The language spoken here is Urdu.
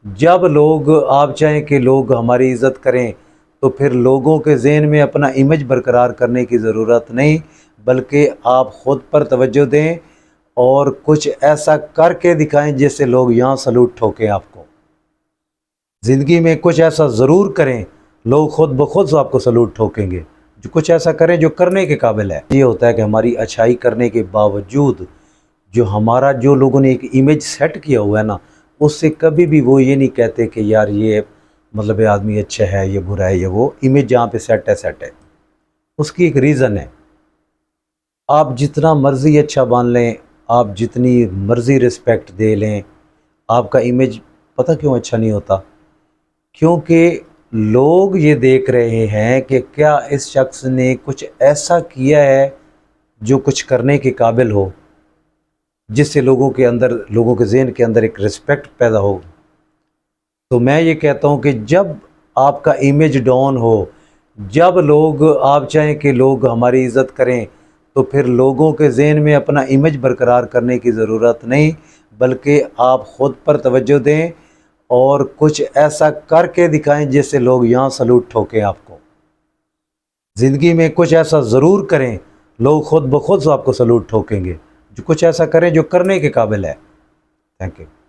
جب لوگ آپ چاہیں کہ لوگ ہماری عزت کریں تو پھر لوگوں کے ذہن میں اپنا امیج برقرار کرنے کی ضرورت نہیں، بلکہ آپ خود پر توجہ دیں اور کچھ ایسا کر کے دکھائیں جس سے لوگ یہاں سلوٹ ٹھوکیں آپ کو۔ زندگی میں کچھ ایسا ضرور کریں، لوگ خود بخود آپ کو سلوٹ ٹھوکیں گے۔ جو کچھ ایسا کریں جو کرنے کے قابل ہے۔ یہ ہوتا ہے کہ ہماری اچھائی کرنے کے باوجود جو لوگوں نے ایک امیج سیٹ کیا ہوا ہے نا، اس سے کبھی بھی وہ یہ نہیں کہتے کہ یار یہ مطلب یہ آدمی اچھا ہے، یہ برا ہے، یہ وہ امیج جہاں پہ سیٹ ہے۔ اس کی ایک ریزن ہے۔ آپ جتنا مرضی اچھا بان لیں، آپ جتنی مرضی رسپیکٹ دے لیں، آپ کا امیج پتہ کیوں اچھا نہیں ہوتا؟ کیونکہ لوگ یہ دیکھ رہے ہیں کہ کیا اس شخص نے کچھ ایسا کیا ہے جو کچھ کرنے کے قابل ہو، جس سے لوگوں کے ذہن کے اندر ایک رسپیکٹ پیدا ہو۔ تو میں یہ کہتا ہوں کہ جب آپ کا امیج ڈاؤن ہو، جب لوگ آپ چاہیں کہ لوگ ہماری عزت کریں تو پھر لوگوں کے ذہن میں اپنا امیج برقرار کرنے کی ضرورت نہیں، بلکہ آپ خود پر توجہ دیں اور کچھ ایسا کر کے دکھائیں جس سے لوگ یہاں سلوٹ ٹھوکیں آپ کو۔ زندگی میں کچھ ایسا ضرور کریں، لوگ خود بخود آپ کو سلوٹ ٹھوکیں گے۔ جو کچھ ایسا کریں جو کرنے کے قابل ہے۔ Thank you.